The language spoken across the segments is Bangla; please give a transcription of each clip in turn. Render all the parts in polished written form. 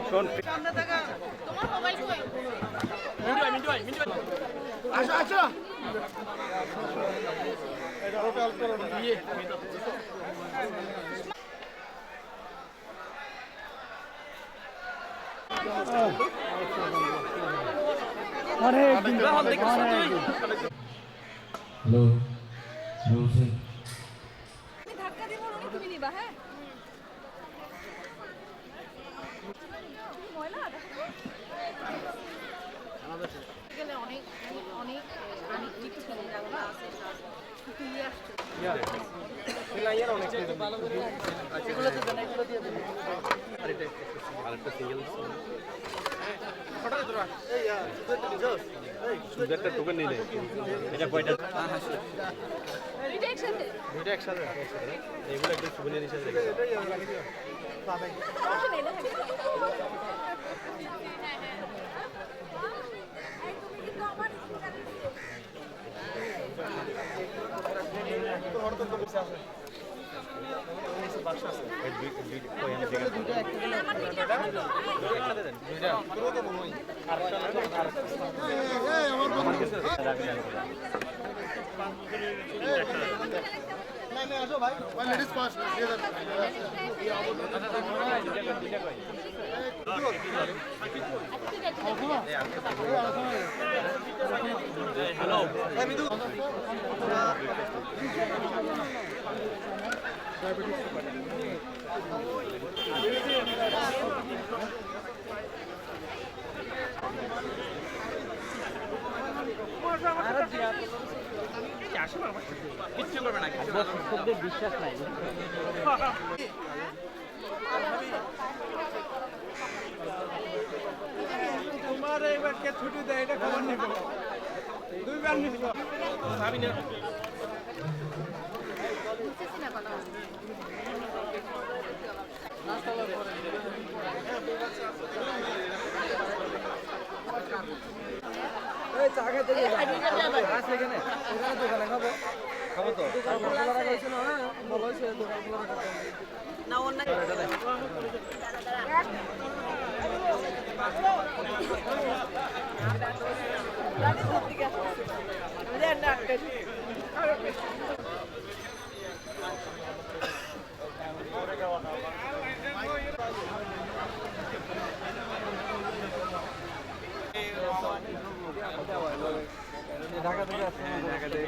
তোমার মোবাইল কই? মিন্টু আসো আসো। এটা ওটা অল্প করো দিয়ে। আরে হ্যালো বলছেন আমি ধাক্কা দিব না তুমি নিবা হ্যাঁ ময়লা দেখো আমাদের গেলে অনেক অনেক অনেক কিছু জায়গা আছে তুই আসছে লাইয়ার অনেক ভালো করে এগুলো তো দেন এগুলো দিয়ে দেন আরেকটা সিঙ্গেল ফটো ধরো এই শুধু একটা টোকেন নিলে এটা কয়টা দুইটা একসাথে দুইটা একসাথে এগুলো একটু সুবিনিয়ার হিসেবে রেখে লেডিস ফার্স্ট হ্যালো বিশ্বাস নাই তোমার এবার কে ছুটি দেয় এটা খবর নিব দুইবার নিব ভাবি না এই চা খেতে গিয়ে আছে এখানে এখানে দোকানে খাবো খাবো তো দোকান খোলা রাখা না বলো সে দোকান খোলা রাখা না অন্য ঢাকা থেকে আসছে ঢাকা থেকে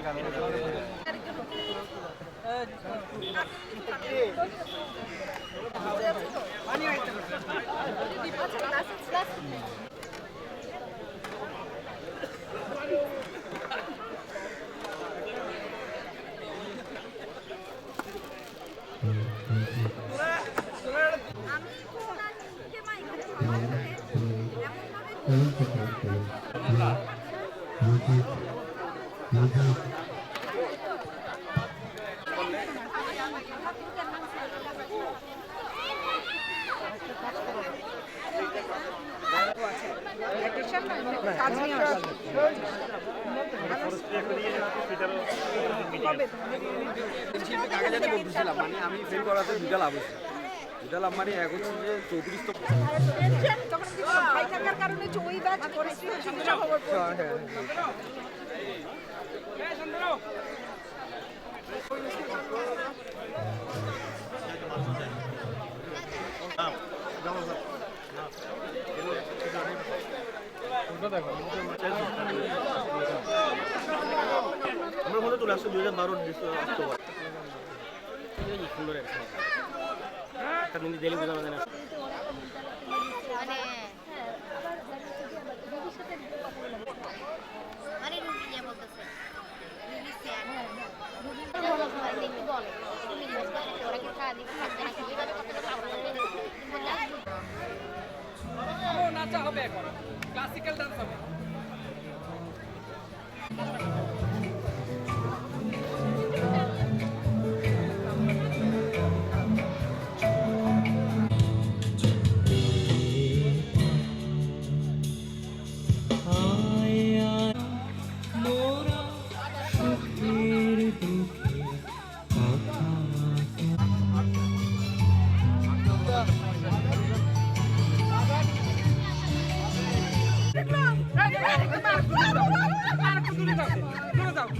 মানে আমি ফেল করাতে দুটা লাভ হচ্ছে দুটা লাভ মানে এক হচ্ছে যে 34 তো ভাই থাকার কারণে ওই ব্যাচ পরিস্থিতি সমস্যা খবর আমরা মধ্যে চলে আসছে 2012 অক্টোবর সুন্দর একটা দিন ডেলি বোঝা যায় না মানে রুগী যে বলতেছে রুগী স্যার বলে তুমি ওরা কি খাওয়া দিতে থাকবে না কিভাবে নাচা হবে এখন ক্লাসিক্যাল ডান্স হবে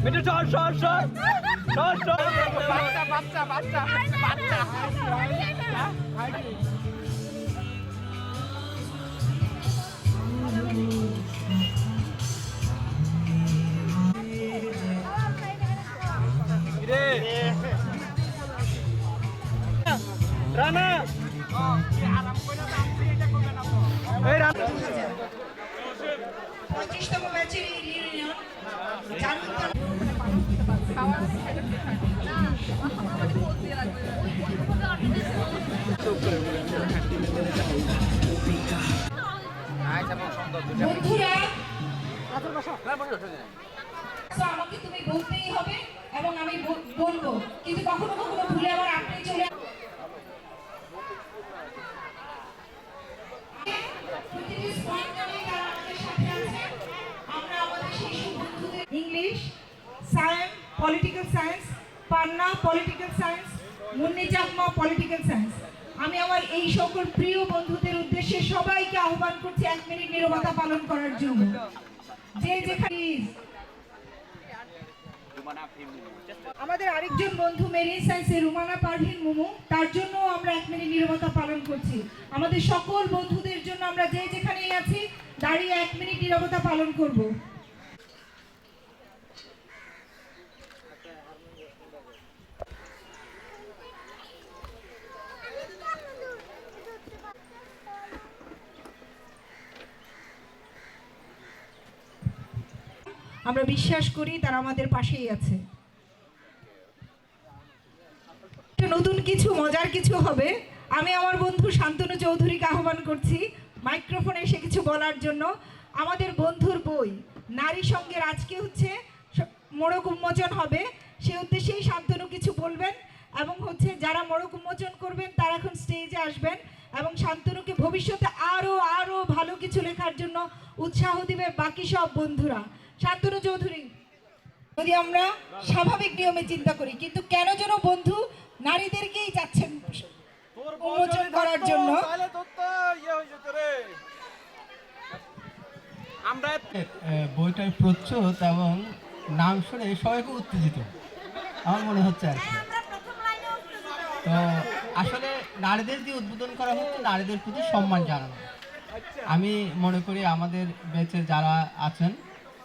মিঠু সর সর সর সর সর বাচ্চা বাচ্চা বাচ্চা রানা এই রানা 25তম ব্যাচের এই রিউনিয়ন বন্ধুরা তো আমাকে তুমি বলতেই হবে এবং আমি বলবো, কিন্তু কখনো কখনো ভুলে আবার আপনি চলে প্রতিটি স্পন্সরে তারা আমাদের সাথে আছে। আমরা আমাদের সেই সব বন্ধুদের English, science, political science, Panna political science, Munni Chakma political science. আমি আমার এই সকল প্রিয় বন্ধুদের উদ্দেশ্যে সবাইকে আহ্বান করছি 1 মিনিট নীরবতা পালন করার জন্য। যে যেখানে আমাদের আরেকজন বন্ধু মেরিন সায়েন্সের রুমানা পারভিন মুমু, তার জন্য আমরা 1 মিনিট নীরবতা পালন করছি। আমাদের সকল বন্ধুদের জন্য আমরা যে যেখানেই আছি দাঁড়িয়ে 1 মিনিট নীরবতা পালন করব। আমরা বিশ্বাস করি তারা আমাদের পাশেই আছে। নতুন কিছু মজার কিছু হবে। আমি আমার বন্ধু শান্তনু চৌধুরীকে আহ্বান করছি মাইক্রোফোনে এসে কিছু বলার জন্য। আমাদের বন্ধুর বই নারী সঙ্গের আজকে হচ্ছে মোড়ক উন্মোচন হবে, সেই উদ্দেশ্যেই শান্তনু কিছু বলবেন এবং হচ্ছে যারা মোড়ক উন্মোচন করবেন তারা এখন স্টেজে আসবেন এবং শান্তনুকে ভবিষ্যতে আরো আরো ভালো কিছু লেখার জন্য উৎসাহ দিবে বাকি সব বন্ধুরা। শান্তনু চৌধুরী, যদি আমরা স্বাভাবিক নিয়মে চিন্তা করি, কিন্তু কেন যেন বন্ধু নারীদেরকেই যাচ্ছেন উন্মোচন করার জন্য। আমরা বইটার প্রচ্ছদ এবং নাম শুনে সবাই খুব উত্তেজিত আমার মনে হচ্ছে আর কি। তো আসলে নারীদের দিয়ে উদ্বোধন করা হচ্ছে নারীদের প্রতি সম্মান জানানো। আমি মনে করি আমাদের ব্যাচে যারা আছেন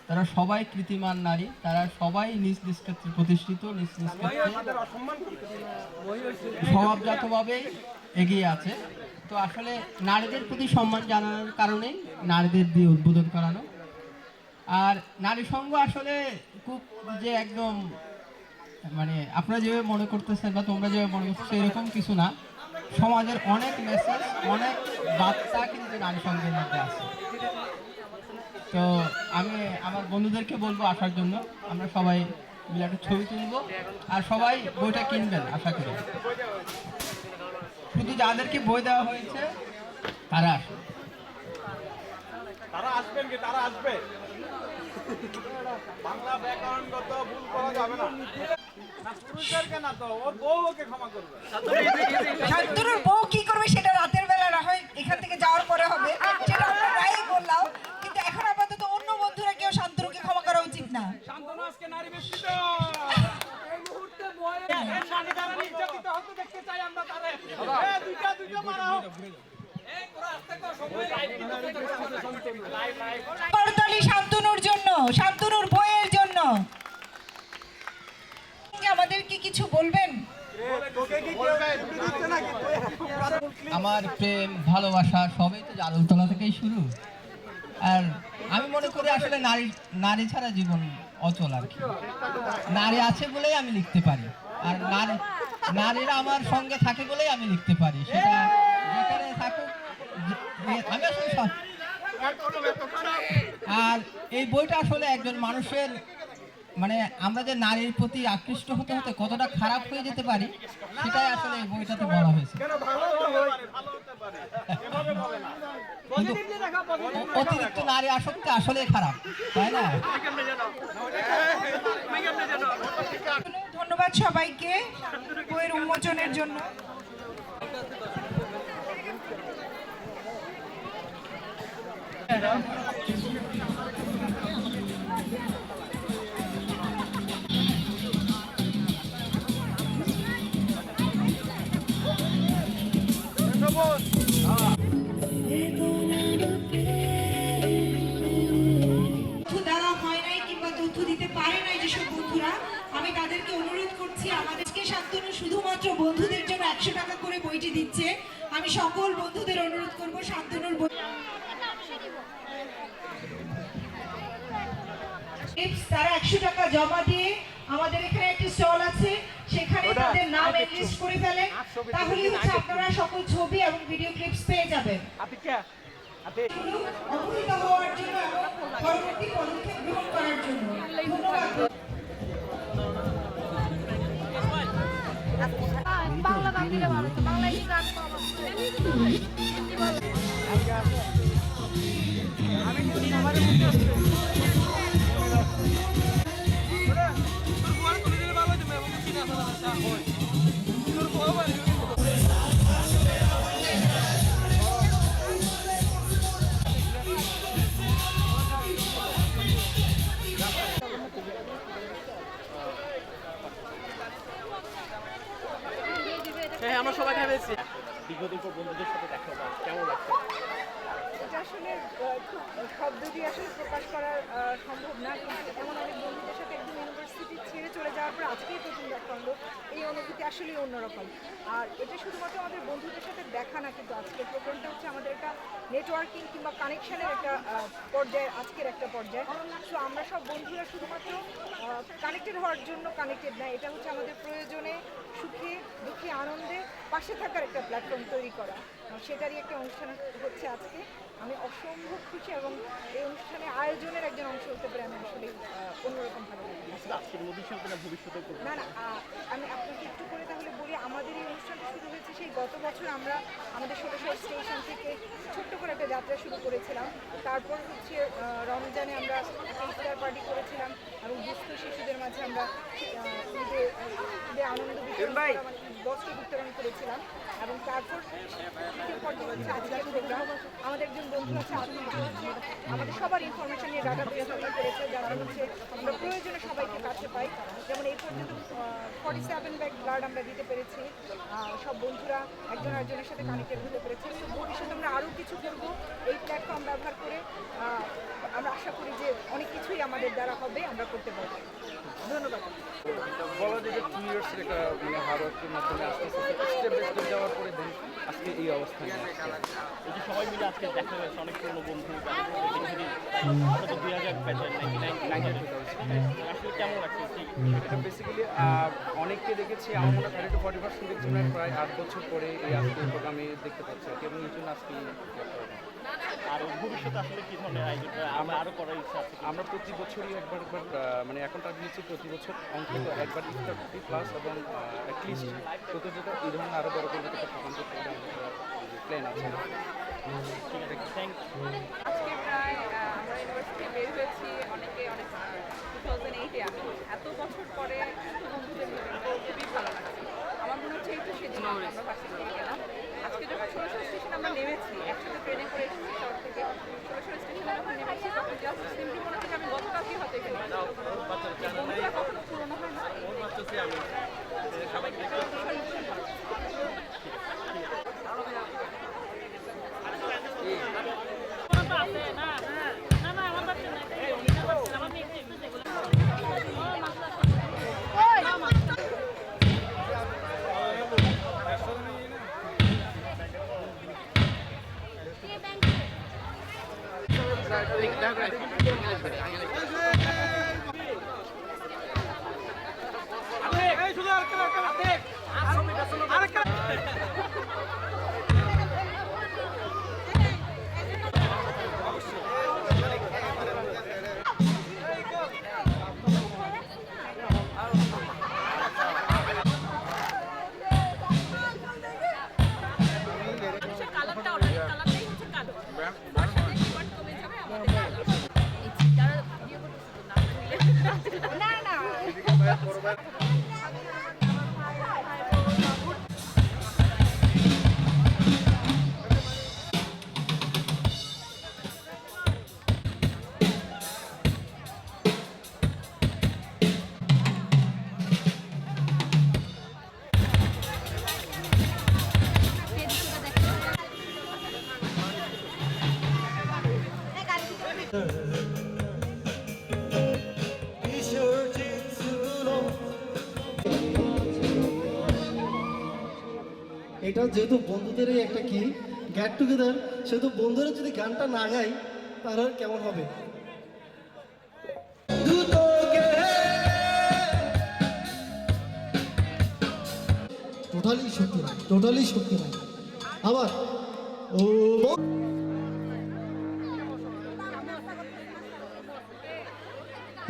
তারা সবাই কৃতিমান নারী, তারা সবাই নিজ নিজ ক্ষেত্রে প্রতিষ্ঠিত, নিজ নিজ ক্ষেত্রে স্বভাবজাতভাবেই এগিয়ে আছে। তো আসলে নারীদের প্রতি সম্মান জানানোর কারণেই নারীদের দিয়ে উদ্বোধন করানো। আর নারী সংঘ আসলে খুব যে একদম মানে আপনারা যেভাবে মনে করতেছেন বা তোমরা যেভাবে মনে করতেছো এরকম কিছু না। সমাজের অনেক মেসেজ, অনেক বার্তা কিন্তু নারী সংঘের মধ্যে আছে। তো আমি আমার বন্ধুদেরকে বলবো আসার জন্য, আমরা সবাই মিলে একটা ছবি তুলবো আর সবাই বইটা কিনবেন আশা করি। শুধু যাদেরকে বই দেওয়া হয়েছে তারা আসবে। তারা আসবেন কি? তারা আসবে। বাংলা ব্যাকরণগত ভুল করা যাবে না। পুরুষদেরকে না তো, ওর বউ ওকে ক্ষমা করবে। শান্তনুর বউ কি করবে সেটা রাতের বেলা না হয় এখান থেকে যাওয়ার পরে হবে, সেটা আমরা রাই বললাম। কিন্তু এখন আপাতত অন্য বন্ধুরা কেউ শান্তনুকে ক্ষমা করা উচিত না। শান্তনু আজকে নারী বেষ্টিত। এই মুহূর্তে নারীরা নির্যাতিত হতে দেখতে চাই আমরা তারে। দুইটা মারা হোক। করতালি শান্তনুর জন্য, শান্তনুর বইয়ের জন্য। আমাদেরকে কিছু বলবেন? আমার প্রেম ভালোবাসা সবই তো জালতলা থেকেই শুরু। আর আমি মনে করি আসলে নারী ছাড়া জীবন অচল আর কি। নারী আছে বলেই আমি লিখতে পারি, আর নারীরা আমার সঙ্গে থাকে বলেই আমি লিখতে পারি। সেটা যেখানে থাকুক আমি আসলে সব। আর এই বইটা আসলে একজন মানুষের মানে আমরা যে নারীর প্রতি আকৃষ্ট হতে হতে কতটা খারাপ হয়ে যেতে পারি সেটাই আসলে এই বইটাতে বলা হয়েছে। কিন্তু অতিরিক্ত নারী আসক্তি আসলে খারাপ, তাই না? ধন্যবাদ সবাইকে বইয়ের উন্মোচনের জন্য। বোন তথ্য দেওয়া হয় নাই কিংবা তথ্য দিতে পারে নাই যেসব বন্ধুরা, আমি তাদেরকে অনুরোধ করছি, আমাদেরকে শান্তনু শুধুমাত্র বন্ধুদের জন্য 100 টাকা করে বইটি দিচ্ছে। আমি সকল বন্ধুদের অনুরোধ করব শান্তনুর বই তারা 100 টাকা জমা দিয়ে আমাদের এখানে একটি স্টল আছে, সেখানে তাদের নাম এনলিস্ট করে ফেলেন, তাহলেই হচ্ছে আপনারা সকল ছবি এবং ভিডিও ক্লিপস পেয়ে যাবেন। আতিকা অবহিত হওয়ার জন্য এবং পরবর্তী পদক্ষেপ গ্রহণ করার জন্য ধন্যবাদ। বাংলা গান দিলে ভালো হতো, বাংলা কি গান পাওয়া হিন্দি ভালো। হ্যাঁ আমরা সবাই ভেবেছি দীর্ঘদিন পর বন্ধুদের সাথে দেখা হলো, কেমন লাগছে? এটা আসলে খুব শব্দ দিয়ে আসলে প্রকাশ করা সম্ভব না, কিন্তু এমন অনেক বন্ধুদের সাথে একদম ইউনিভার্সিটি ছেড়ে চলে যাওয়ার পর আজকেই প্রথম দেখা হলো, এই অনুভূতি আসলেই অন্যরকম। আর এটা শুধুমাত্র আমাদের বন্ধুদের সাথে দেখা না, কিন্তু আজকের প্রোগ্রামটা হচ্ছে আমাদের একটা নেটওয়ার্কিং কিংবা কানেকশনের একটা পর্যায়ে, আজকের একটা পর্যায়ে। সো আমরা সব বন্ধুরা শুধুমাত্র কানেক্টেড হওয়ার জন্য কানেক্টেড না, এটা হচ্ছে আমাদের প্রয়োজনে, সুখে দুঃখে আনন্দে পাশে থাকার একটা প্ল্যাটফর্ম তৈরি করা, সেটারই একটা অনুষ্ঠান হচ্ছে আজকে। আমি অসম্ভব খুশি এবং এই অনুষ্ঠানে আয়োজনের একজন অংশ হতে পারে আমি আসলে অন্যরকম ভালো লাগে। আজকের ভবিষ্যতে না ভবিষ্যতে না না, আমি আপনাকে একটু করে তাহলে বলি, আমাদের এই অনুষ্ঠানটা শুরু হয়েছে সেই গত বছর। আমরা আমাদের ষোলশহর স্টেশন থেকে ছোট্ট করে একটা যাত্রা শুরু করেছিলাম, তারপর হচ্ছে রমজানে আমরা একটা ইফতার পার্টি করেছিলাম এবং দুস্থ শিশুদের মাঝে আমরা ঈদে আনন্দ বস্ত্র বিতরণ করেছিলাম, এবং তারপর তৃতীয় পর্যায়ে হচ্ছে আজকের প্রোগ্রাম। আমাদের একজন বন্ধু আছে আমাদের সবার ইনফরমেশন নিয়ে ডাটা বেস তৈরি করেছে, যারা হচ্ছে আমরা প্রয়োজনে সবাইকে কাছে পাই। যেমন এই পর্যন্ত 47 ব্যাগ ব্লাড আমরা দিতে পেরেছি, সব বন্ধুরা একজন আরেকজনের সাথে কানেক্টেড হতে পেরেছে। তো ভবিষ্যতে আমরা আরও কিছু করবো এই প্ল্যাটফর্ম ব্যবহার করে। আমরা আশা করি যে অনেক কিছুই আমাদের দ্বারা হবে, আমরা করতে পারবো। ধন্যবাদ। বলা যায় যে 2 ইয়ার্সের একটা মানে হার্ডওয়ার্কের মাধ্যমে আস্তে আস্তে স্টেপ বাই স্টেপ যাওয়ার পরে দেন আজকে এই অবস্থায় এই যে সবাই মিলে আজকে দেখা হয়েছে, অনেক পুরনো বন্ধু, আমরা তো 2000 ব্যাচের 99 আসলে কেমন লাগছে? এটা বেসিক্যালি অনেককে দেখেছি, আমার মনে হয় 40% দেখছি না, প্রায় 8 বছর পরে এই আজকে প্রোগ্রামে দেখতে পাচ্ছি এবং এই জন্য আজকে আর ভবিষ্যতে আসলে কি ধরনের আয়োজন আমরা আরও করার ইচ্ছা আছে? আমরা প্রতি বছরই একবার মানে এখন টার্গেট নিচ্ছি প্রতি বছর অন্তত একবার ইফতার প্লাস এবং অ্যাটলিস্ট প্রতিযোগিতা এই ধরনের আরও বড় করে একটা প্রোগ্রাম করতে প্ল্যান আছে। ঠিক আছে, থ্যাংক ইউ। আজকে প্রায় আমরা ইউনিভার্সিটি বের হয়েছি অনেকে অনেক 2008-এ আমি এত বছর পরে এত বন্ধুদের মিলে খুবই ভালো লাগছে। আমার মনে হচ্ছে একটু সেদিন আমরা বাসে থেকে গেলাম। আজকে যখন ষোলশহর স্টেশনে আমরা নেমেছি, একসাথে ট্রেনে করে এসেছি শহর থেকে, ষোলশহর স্টেশনে যখন নেমেছি তখন জাস্ট সিম্পলি মনে হচ্ছে আমি গতকালকে হতে গেলাম। বন্ধুরা কখনো পুরোনো হয় না। এটা যেহেতু বন্ধুদেরই একটা কি গেট টুগেদার, সেহেতু বন্ধুরা যদি গানটা না গাই তাহলে আর কেমন হবে? টোটালি শক্তি নাই, টোটালি শক্তি নাই। আবার ও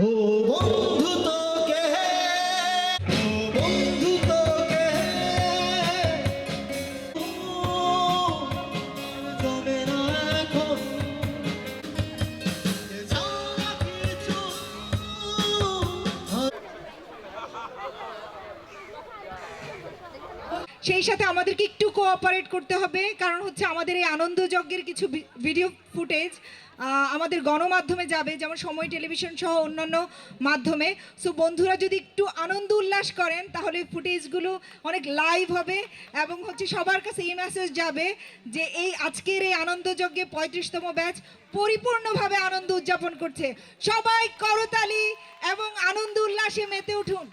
ও বন্ধু তোকে, ও বন্ধু তোকে, ও যাবে না এখন এ ছাড়া কিছু। সেই সাথে আমাদেরকে একটু কোঅপারেট করতে হবে, কারণ হচ্ছে আমাদের এই আনন্দযজ্ঞের কিছু ভিডিও ফুটেজ আমাদের গণমাধ্যমে যাবে, যেমন সময় টেলিভিশন সহ অন্যান্য মাধ্যমে। সো বন্ধুরা যদি একটু আনন্দ উল্লাস করেন তাহলে ফুটেজগুলো অনেক লাইভ হবে এবং হচ্ছে সবার কাছে এই মেসেজ যাবে যে এই আজকের এই আনন্দযজ্ঞে 35তম ব্যাচ পরিপূর্ণভাবে আনন্দ উদযাপন করছে। সবাই করতালি এবং আনন্দ উল্লাসে মেতে উঠুন।